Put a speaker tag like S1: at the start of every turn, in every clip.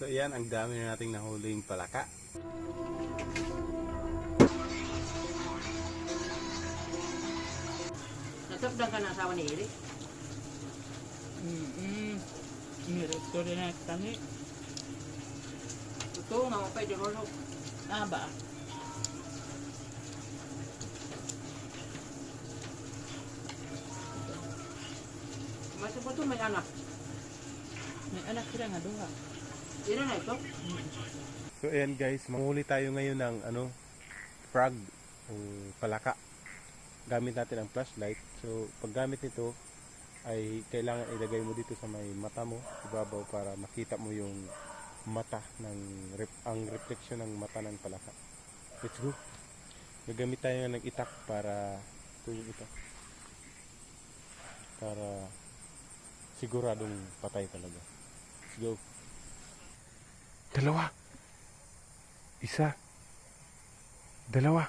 S1: So yan, ang dami na nating nahuling palaka.
S2: Nasabdan ka na asawa ni Iri?
S3: Ito rin na kami.
S2: Totoo nga, pwede rolok.
S3: Ah ba?
S2: Mas po ito may anak.
S3: May anak sila nga duha.
S2: Iri na ito?
S1: So ayan guys, manghuli tayo ngayon ng frog o palaka. Gamit natin ang flashlight. So pag gamit nito ay kailangan ilagay mo dito sa may mata mo, ibabaw, para makita mo yung mata ng ang reflection ng mata ng palaka. Let's go. Gagamit tayo ng itak para tulog ito. Para siguradong patay talaga. Let's go. Dalawa. Isa. Dalawa.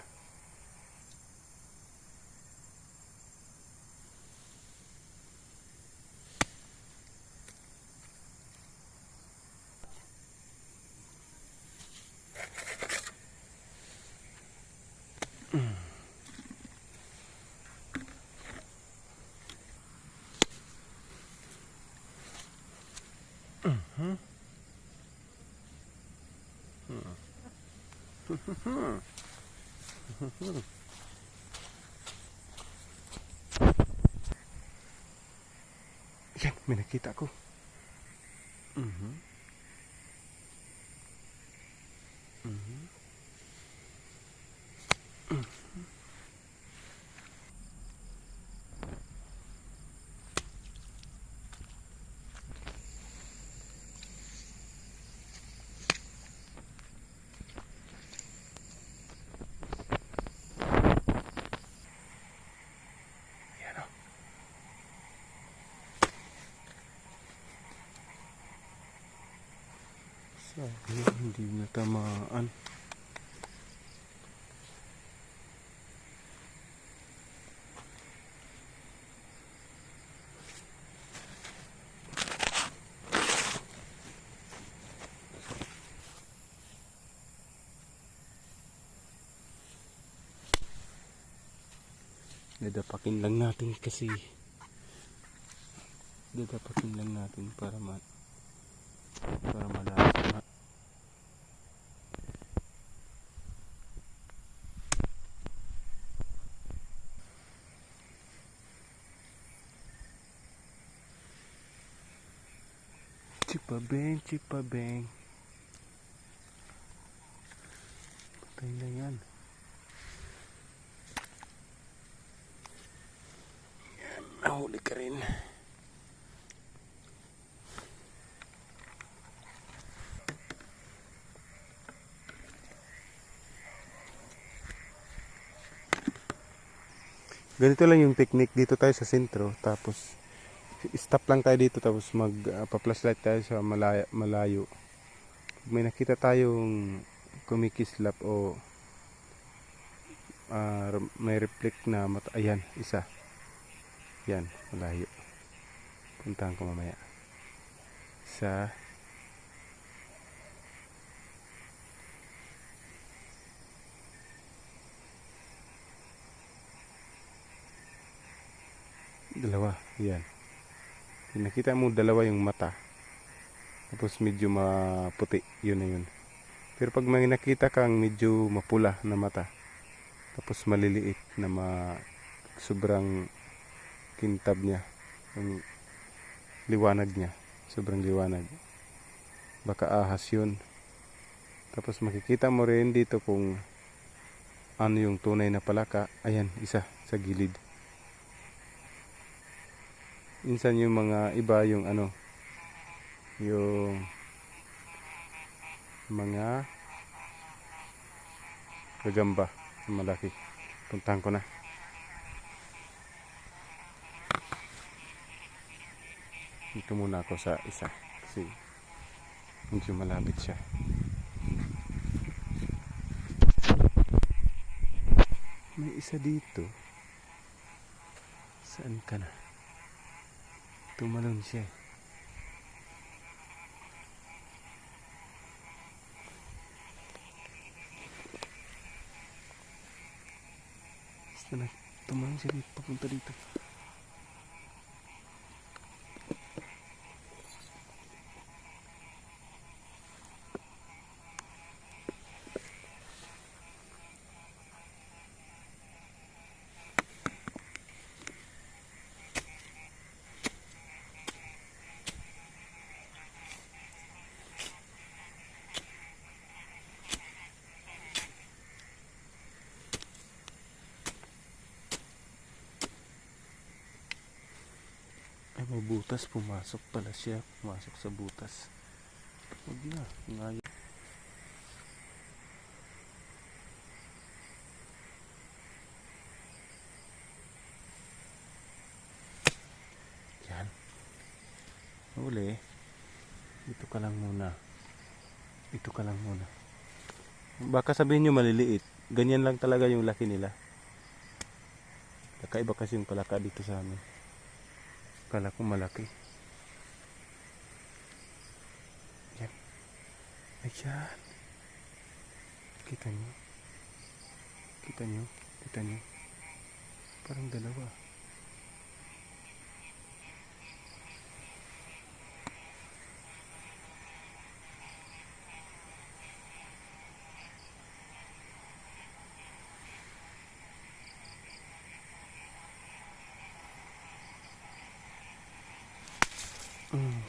S1: Yan, may nakita ko. Yan o. Sabi, hindi natamaan. Dadapakin lang natin kasi dadapakin lang natin para malasa. Chipabeng, chipabeng. Patay na yan. Nahuli ka rin. Ganito lang yung technique. Dito tayo sa sentro, tapos stop lang tayo dito, tapos magpa-flashlight tayo sa malayo. May nakita tayong kumikislap o may reflect na mata. Ayan, isa. Yan, malayo. Puntahan ko mamaya. Isa. Dalawa. Yan. Nakita mo dalawa yung mata. Tapos medyo maputi. Yun na yun. Pero pag may nakita kang medyo mapula na mata, tapos maliliit na sobrang kintab niya, yung liwanag niya, sobrang liwanag, baka ahas yun. Tapos makikita mo rin dito kung ano yung tunay na palaka. Ayan, isa sa gilid. Minsan yung mga iba, yung yung mga gagamba malaki. Puntahan ko na. Dito muna ako sa isa kasi medyo malapit siya. May isa dito. Saan ka na? Tumalon siya. Sana tumayo siya dito, papunta dito. Ay, may butas. Pumasok pala siya. Pumasok sa butas. Huwag na. Ngayon. Yan. Uli. Dito ka lang muna. Dito ka lang muna. Baka sabihin nyo maliliit. Ganyan lang talaga yung laki nila. Kakaiba kasi yung palaka dito sa amin. Kala ko malaki. Yan. Ayan. Kita nyo? Kita nyo? Kita nyo? Parang dalawa.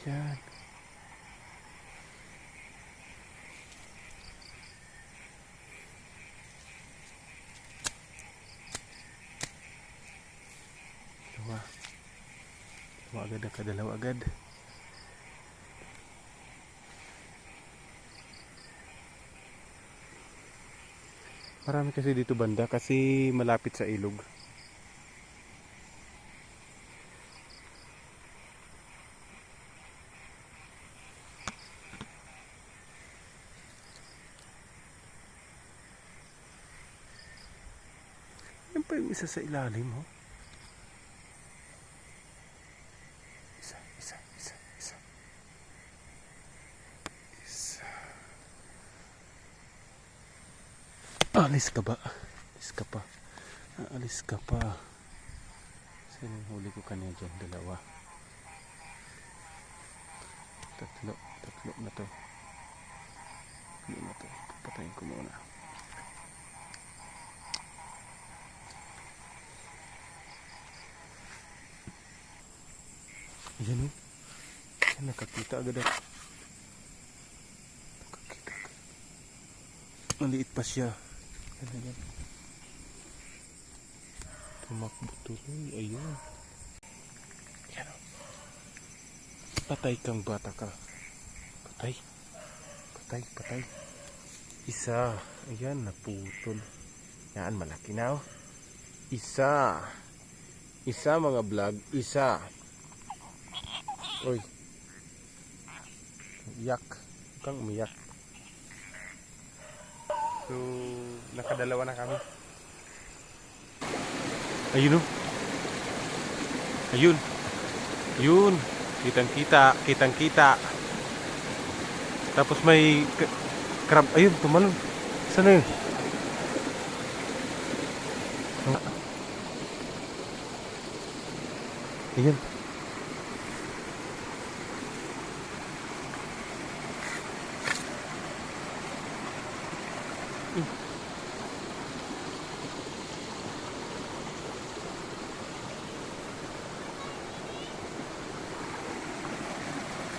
S1: Yan. Dalawa. Dalawa agad ang kadalawa agad. Marami kasi dito banda kasi malapit sa ilog. Yan pa yung isa sa ilalim, oh. Isa. Alis ka ba? Alis ka pa. Alis ka pa. Sino yung huli ko kanina dyan? Dalawa. Tatlo na to. Patayin ko muna. Ayan, oh. Ayan, nakakita agad ako. Nakakita agad. Maliit pa siya. Ayan. Tumakbo tuloy. Ayun. Ayan, oh. Patay kang bata ka. Patay. Isa. Ayan, naputol. Yan, malaki na, oh. Isa mga vlog. Isa. Uy. Iyak. Kang umiyak. So, nakadalawa na kami. Ayun, oh. Ayun. Kitang-kita. Tapos may crab. Ayun, tumalon. Sana yun? Ayun.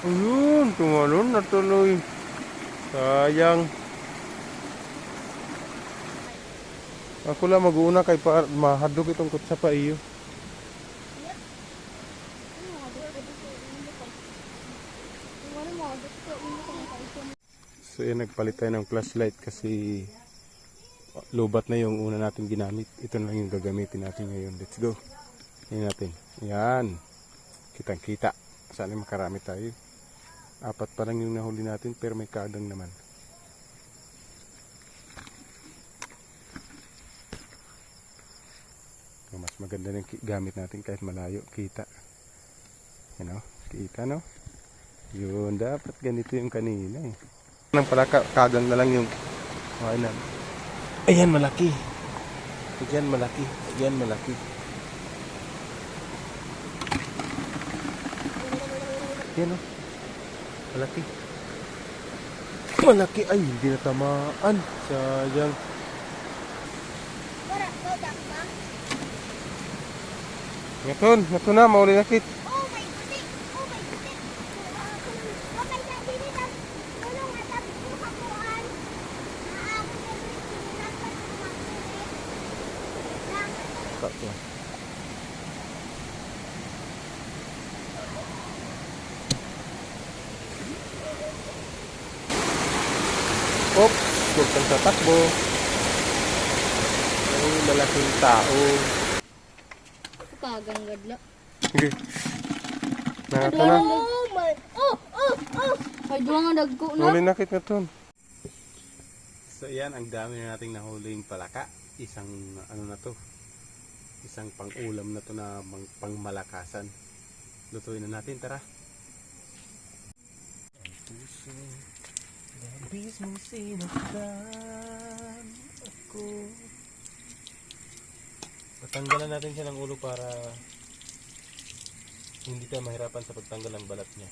S1: Ayun, tumalon na tuloy. Sayang. Ako lang mag-uuna kay mahadlok itong kutsa pa iyo. So yan, nagpalit tayo ng flashlight kasi lobat na yung una natin ginamit. Ito na lang yung gagamitin natin ngayon. Let's go. Yan natin. Yan. Kitang-kita. Sana makarami tayo. 4 pa lang yung nahuli natin pero may kadang naman. Mas maganda ng gamit natin kahit malayo. Kita. Yan, o. Kita, no? Yun. Dapat ganito yung kanina, eh. Nang pala kagang na lang yung ayan, malaki. Yan malaki. Yan malaki. Yan o. Malaki. Malaki. Ay, hindi natamaan. Sayang. Ngaton na. Mauli nakit. Sakto. Oops, huwag kang tatakbo. Ay, malaking tao.
S4: Kagangadla.
S1: Sige. Nangato na.
S4: Oh my. Oh. Ay, duwa nga dagko na.
S1: Huli nakit nga ton. So yan, ang dami na nating nahuling palaka. Isang ano na to. Isang pang-ulam na to na pangmalakasan. Lutuin na natin, tara. Ang puso, labis mong sinaktan ako. Patanggalan natin siya ng ulo para hindi tayo mahirapan sa pagtanggal ng balat niya.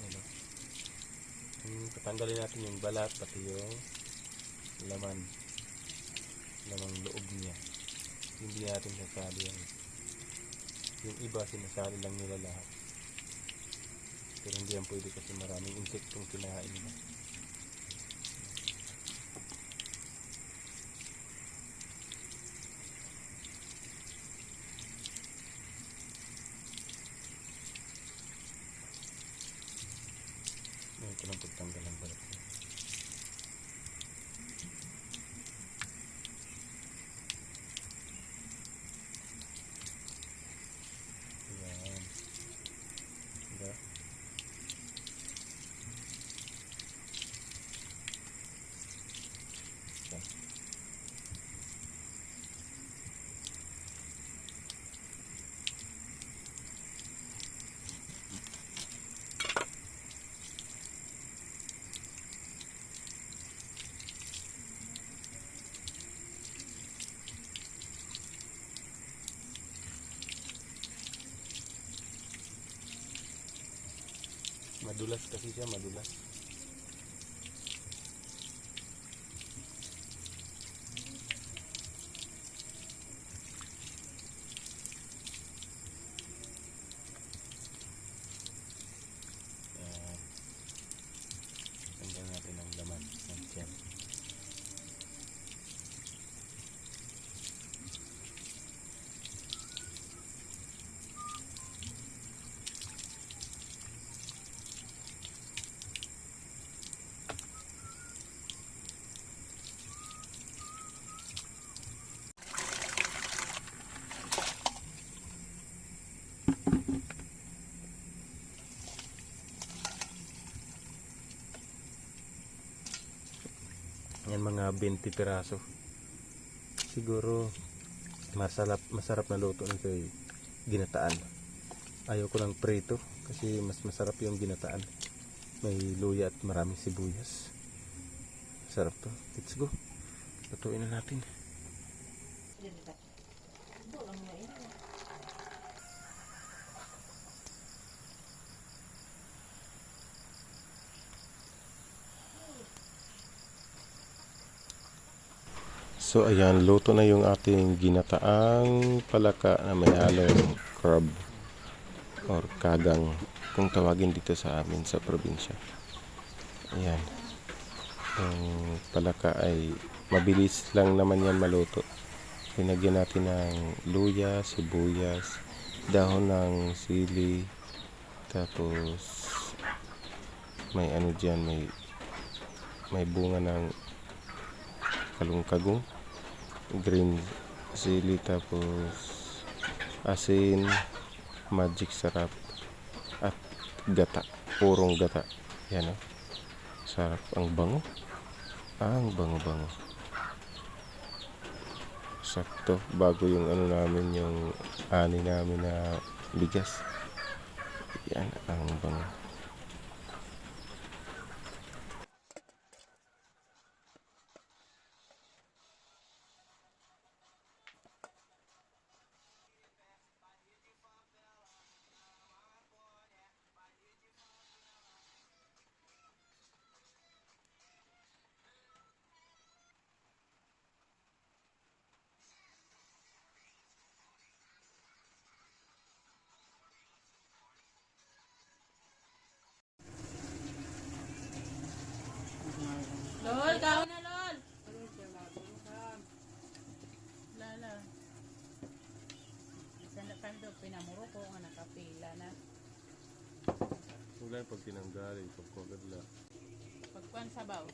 S1: Ano? Patanggalin natin yung balat pati yung lamang loob niya. Hindi natin sasali yung iba, sinasali lang nila lahat. Pero hindi yan pwede kasi maraming insektong kinain nila. Ito lang pagtanggal ng balat niya. Ayan. Diba? Ayan. Madulas kasi siya, madulas. Ayan. Tanggal natin ang laman ng tiyan. Yan mga 20 piraso. Siguro masarap na luto nito ay ginataan. Ayaw ko ng prito kasi mas masarap yung ginataan. May luya at maraming sibuyas. Sarap to. Let's go. Lutuin na natin. So ayan, luto na yung ating ginataang palaka na may halong crab or kagang kung tawagin dito sa amin sa probinsya. Ayan. Yung palaka ay mabilis lang naman yan maluto. Pinagyan natin ng luya, sibuyas, dahon ng sili, tapos may ano dyan, may bunga ng kalong-kagong, green sili, tapos asin, magic sarap, at gata, purong gata. Yan o. Sarap. Ang bango. Ang bango-bango. Sakto. Bago yung ano namin, yung ani namin na bigas. Yan. Ang bango.
S3: Lol, kao na lol. Lala. Sanda kando pinamuro ko nga nakapila na.
S1: Wala pag tinanggal, pagkagad lang.
S3: Pagkuan sabaw.